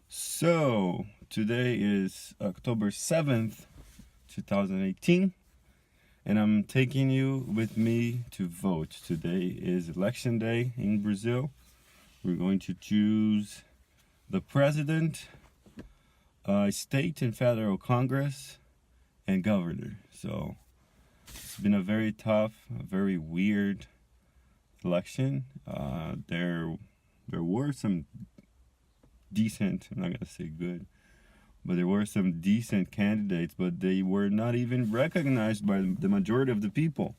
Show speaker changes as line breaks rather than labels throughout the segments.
So, today is October 7th, 2018, and I'm taking you with me to vote. Today is election day in Brazil. We're going to choose the president, state and federal Congress, and governor. So, it's been a very tough, a very weird election. There were some decent, I'm not gonna say good, but there were some decent candidates, but they were not even recognized by the majority of the people.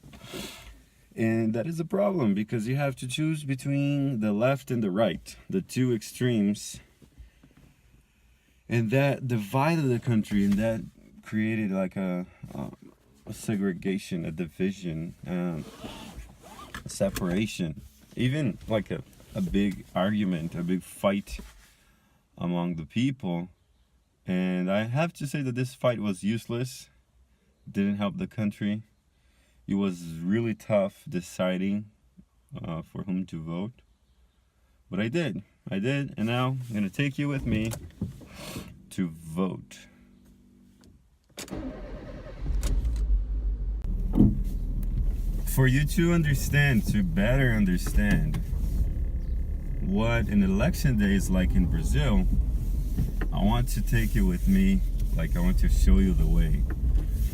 And that is a problem, because you have to choose between the left and the right, the two extremes. And that divided the country, and that created like a segregation, a division, a separation, even like a big argument, a big fight among the people. And I have to say that this fight was useless, didn't help the country. It was really tough deciding for whom to vote, but I did, and now I'm gonna take you with me to vote. For you to understand, to better understand what an election day is like in Brazil, I want to take you with me, like I want to show you the way.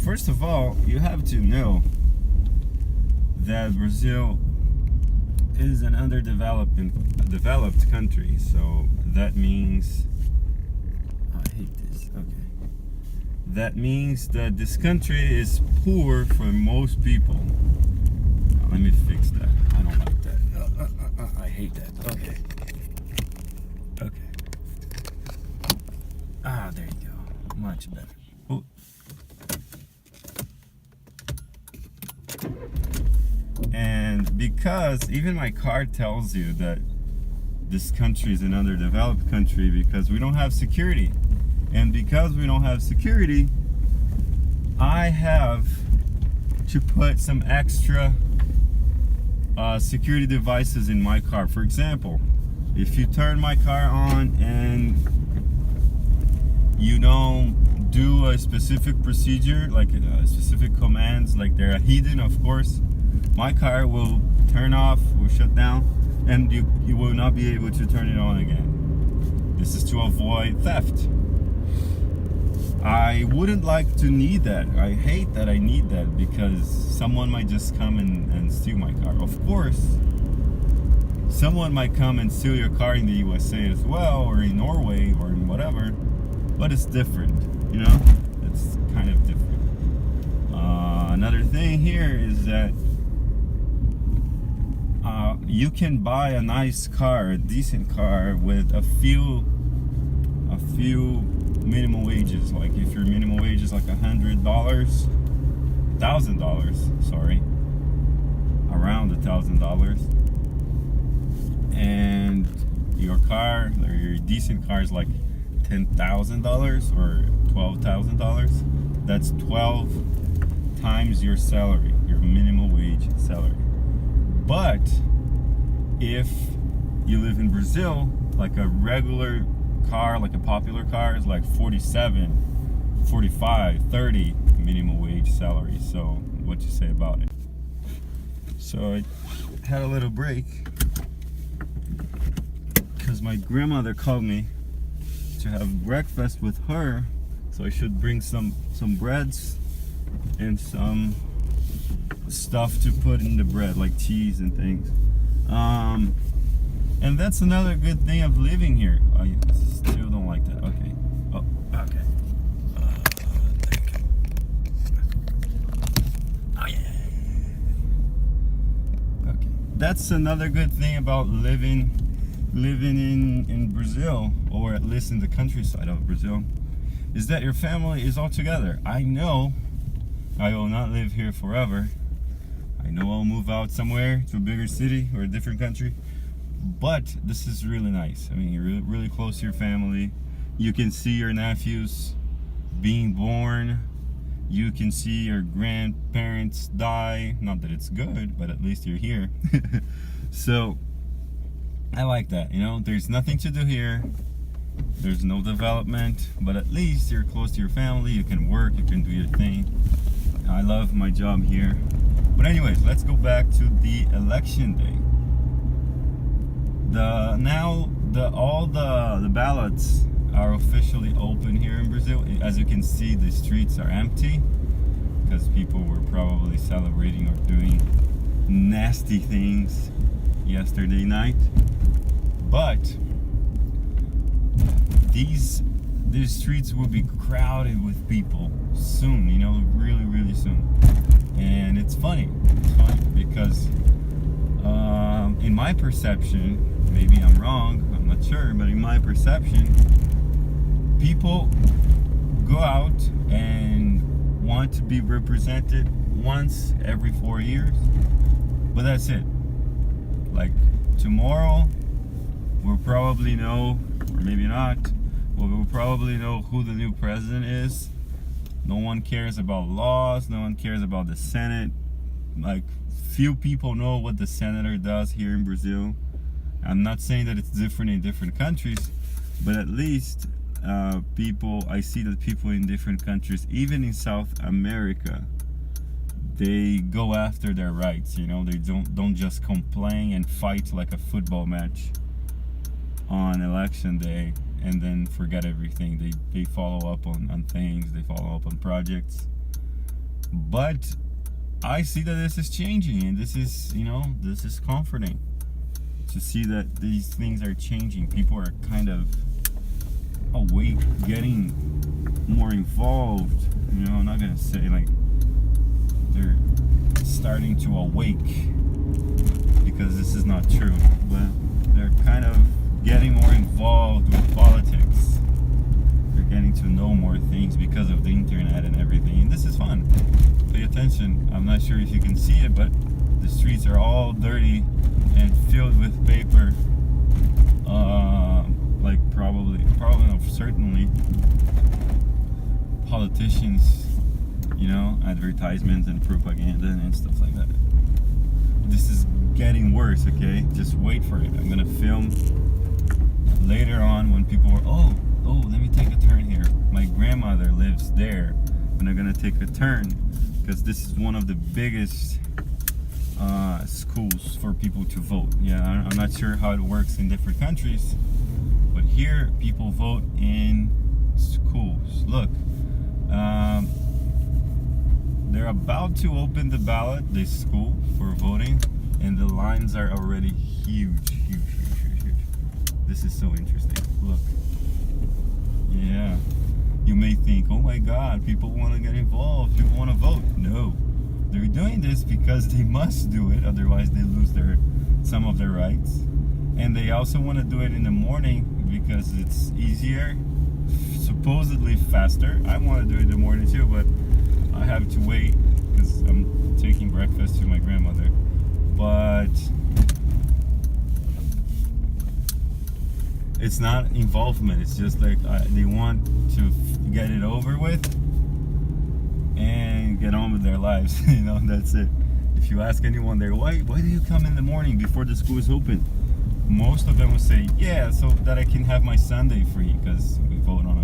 First of all, you have to know that Brazil is an developed country, so that means, I hate this, okay. That means that this country is poor for most people. Now, let me fix that. I don't like that. I hate that. Okay. There you go. Much better. Ooh. And because even my card tells you that this country is an underdeveloped country because we don't have security. And because we don't have security, I have to put some extra security devices in my car. For example, if you turn my car on and you don't do a specific procedure, like specific commands, like they're hidden, of course, my car will turn off, will shut down, and you will not be able to turn it on again. This is to avoid theft. I wouldn't like to need that. I hate that I need that, because someone might just come and steal my car. Of course, someone might come and steal your car in the USA as well, or in Norway, or in whatever, but it's different, you know? It's kind of different. Another thing here is that you can buy a nice car, a decent car, with a few minimum wages. Like if your minimum wage is like $1,000, sorry, around $1,000, and your car, or your decent car, is like $10,000 or $12,000. That's 12 times your salary, your minimum wage salary. But if you live in Brazil, like a regular car, like a popular car, is like 47, 45, 30 minimum wage salary. So what you say about it? So I had a little break because my grandmother called me to have breakfast with her, so I should bring some breads and some stuff to put in the bread, like cheese and things. And that's another good thing of living here. I still don't like that. Okay. Oh, okay. Thank you. Oh yeah. Okay. That's another good thing about living in Brazil, or at least in the countryside of Brazil, is that your family is all together. I know I will not live here forever. I know I'll move out somewhere to a bigger city or a different country, but this is really nice. I mean, you're really close to your family. You can see your nephews being born. You can see your grandparents die. Not that it's good, but at least you're here. So I like that, you know. There's nothing to do here. There's no development, but at least you're close to your family. You can work, you can do your thing. I love my job here. But anyways, let's go back to the election day. All the ballots are officially open here in Brazil. As you can see, the streets are empty because people were probably celebrating or doing nasty things yesterday night. But these streets will be crowded with people soon, you know, really, really soon. And it's funny because in my perception, maybe I'm wrong, I'm not sure, but in my perception, people go out and want to be represented once every 4 years, but that's it. Like tomorrow, we'll probably know, or maybe not, but we'll probably know who the new president is. No one cares about laws, no one cares about the Senate. Like, few people know what the senator does here in Brazil. I'm not saying that it's different in different countries, but at least I see that people in different countries, even in South America, they go after their rights, you know. They don't just complain and fight like a football match on election day and then forget everything. They follow up on things, they follow up on projects. But I see that this is changing, and this is, you know, this is comforting to see that these things are changing. People are kind of awake, getting more involved. You know, I'm not gonna say like they're starting to awake, because this is not true, but they're kind of getting more involved with politics. They're getting to know more things because of the internet and everything, and this is fun. Pay attention. I'm not sure if you can see it, but the streets are all dirty and filled with paper. Like probably no, certainly politicians, you know, advertisements and propaganda and stuff like that. This is getting worse, okay? Just wait for it. I'm gonna film later on when people are, oh, let me take a turn here. My grandmother lives there, and I'm gonna take a turn because this is one of the biggest schools for people to vote. Yeah, I'm not sure how it works in different countries, but here people vote in schools. Look, they're about to open the ballot, this school, for voting, and the lines are already huge. This is so interesting. Look. Yeah. You may think, oh my God, people want to get involved, people want to vote. No. They're doing this because they must do it, otherwise they lose some of their rights. And they also want to do it in the morning because it's easier, supposedly faster. I want to do it in the morning too, but I have to wait because I'm taking breakfast to my grandmother. But it's not involvement. It's just like they want to get it over with and get on with their lives. You know, that's it. If you ask anyone there, why do you come in the morning before the school is open? Most of them will say, yeah, so that I can have my Sunday free, because we vote on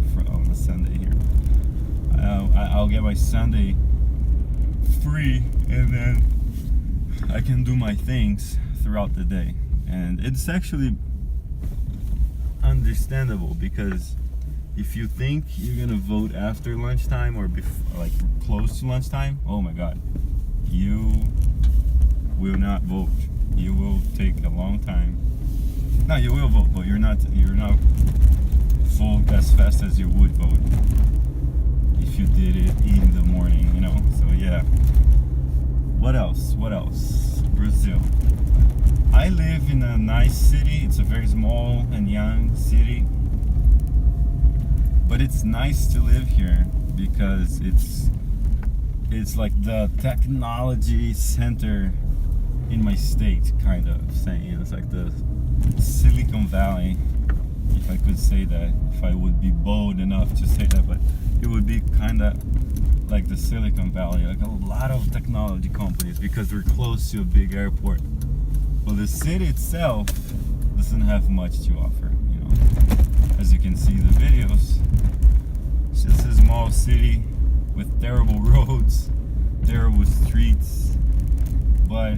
a Sunday here. I'll get my Sunday free, and then I can do my things throughout the day. And it's actually understandable, because if you think you're gonna vote after lunchtime or like close to lunchtime, oh my God, you will not vote. You will take a long time. No, you will vote, but you're not vote as fast as you would vote if you did it in the morning, you know. So yeah. What else? Brazil. I live in a nice city. It's a very small and young city, but it's nice to live here because it's like the technology center in my state, kind of saying. It's like the Silicon Valley, if I could say that, if I would be bold enough to say that, but it would be kind of like the Silicon Valley, like a lot of technology companies, because we're close to a big airport. Well, the city itself doesn't have much to offer, you know. As you can see, the small city with terrible roads, terrible streets, but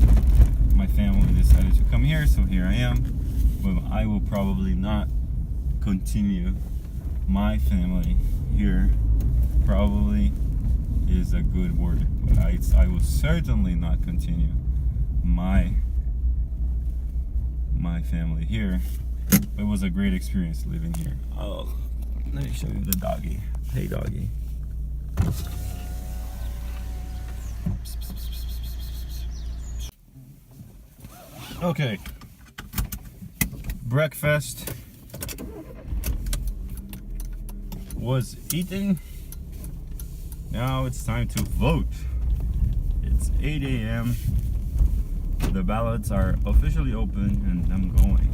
my family decided to come here, so here I am. But I will probably not continue my family here. Probably is a good word, but I will certainly not continue my family here. It was a great experience living here. Oh, let me show you the doggy. Hey, doggy. Okay. Breakfast was eaten. Now it's time to vote. It's 8 a.m. The ballots are officially open and I'm going.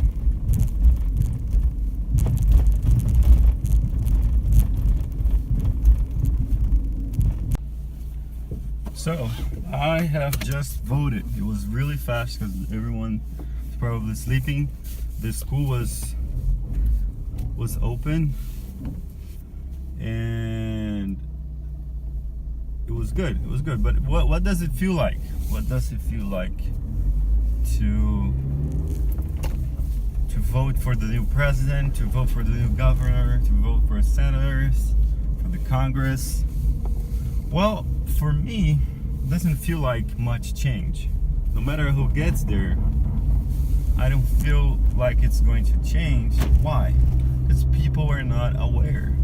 So, I have just voted. It was really fast because everyone was probably sleeping. The school was open and it was good. It was good. But what does it feel like? What does it feel like to vote for the new president, to vote for the new governor, to vote for senators, for the Congress? Well, for me, it doesn't feel like much change. No matter who gets there, I don't feel like it's going to change. Why? Because people are not aware.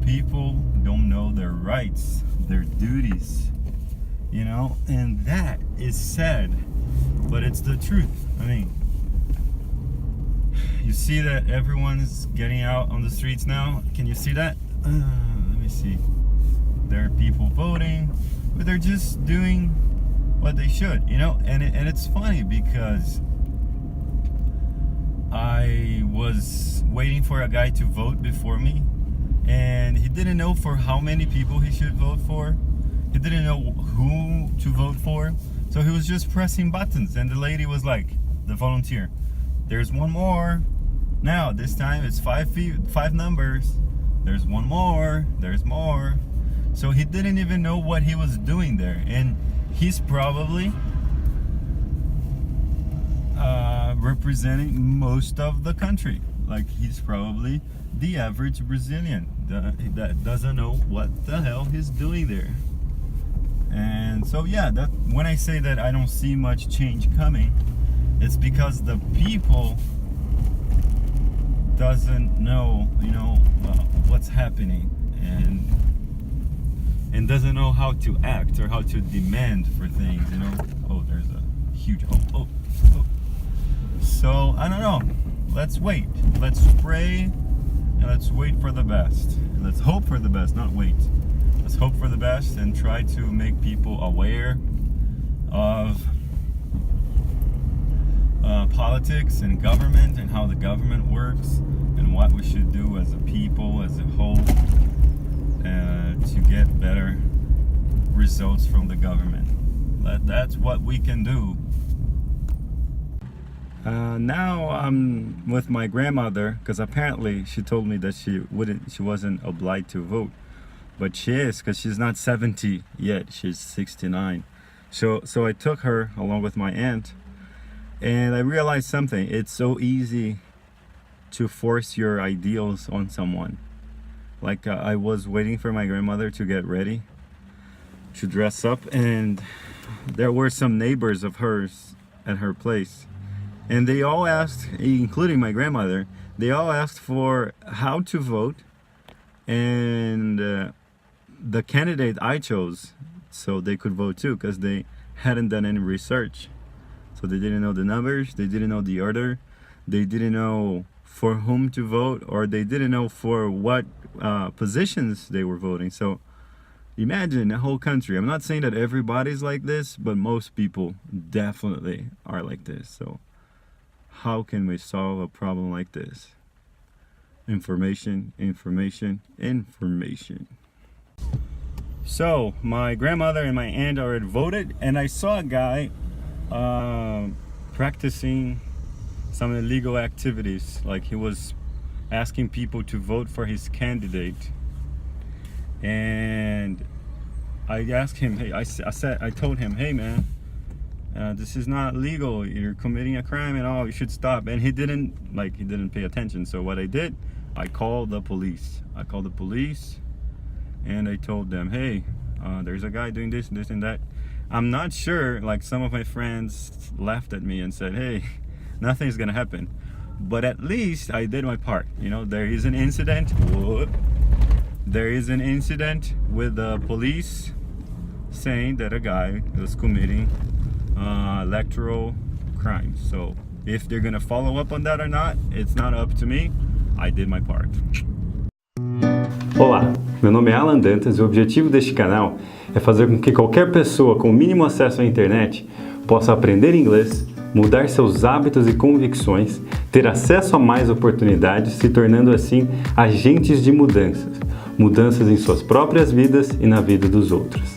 People don't know their rights, their duties, you know, and that is sad, but it's the truth. I mean, you see that everyone is getting out on the streets now. Can you see that? Let me see. There are people voting, but they're just doing what they should, you know. And it's funny because I was waiting for a guy to vote before me, and he didn't know for how many people he should vote for. He didn't know who to vote for, so he was just pressing buttons. And the lady was like, the volunteer, there's one more. Now this time it's five numbers. There's one more. There's more. So he didn't even know what he was doing there, and he's probably representing most of the country. Like, he's probably the average Brazilian that doesn't know what the hell he's doing there. And so yeah, that when I say that I don't see much change coming, it's because the people doesn't know, you know, what's happening, and doesn't know how to act or how to demand for things, you know. Oh, there's a huge oh. So I don't know. Let's wait. Let's pray and let's wait for the best. And let's hope for the best, not wait. Let's hope for the best and try to make people aware of politics and government and how the government works and what we should do as a people, as a whole, to get better results from the government. That's what we can do. Now I'm with my grandmother, because apparently she told me that she wasn't obliged to vote, but she is, because she's not 70 yet. She's 69. So I took her along with my aunt, and I realized something. It's so easy to force your ideals on someone. Like, I was waiting for my grandmother to get ready to dress up, and there were some neighbors of hers at her place, and they all asked, including my grandmother, they all asked for how to vote and the candidate I chose, so they could vote too, because they hadn't done any research. So they didn't know the numbers, they didn't know the order, they didn't know for whom to vote, or they didn't know for what positions they were voting. So imagine a whole country. I'm not saying that everybody's like this, but most people definitely are like this. So how can we solve a problem like this? Information, information, information. So my grandmother and my aunt already voted, and I saw a guy practicing some illegal activities. Like, he was asking people to vote for his candidate, And I asked him, hey, I told him, hey man, this is not legal. You're committing a crime and all. You should stop. And he didn't pay attention. So what I did, I called the police. And I told them, hey, there's a guy doing this and that. I'm not sure, like some of my friends laughed at me and said, hey, nothing's gonna happen. But at least I did my part. You know, there is an incident with the police saying that a guy was committing electoral crimes. So if they're gonna follow up on that or not, it's not up to me. I did my part.
Olá, meu nome é Alan Dantas e o objetivo deste canal é fazer com que qualquer pessoa com o mínimo acesso à internet possa aprender inglês, mudar seus hábitos e convicções, ter acesso a mais oportunidades, se tornando assim agentes de mudanças em suas próprias vidas e na vida dos outros.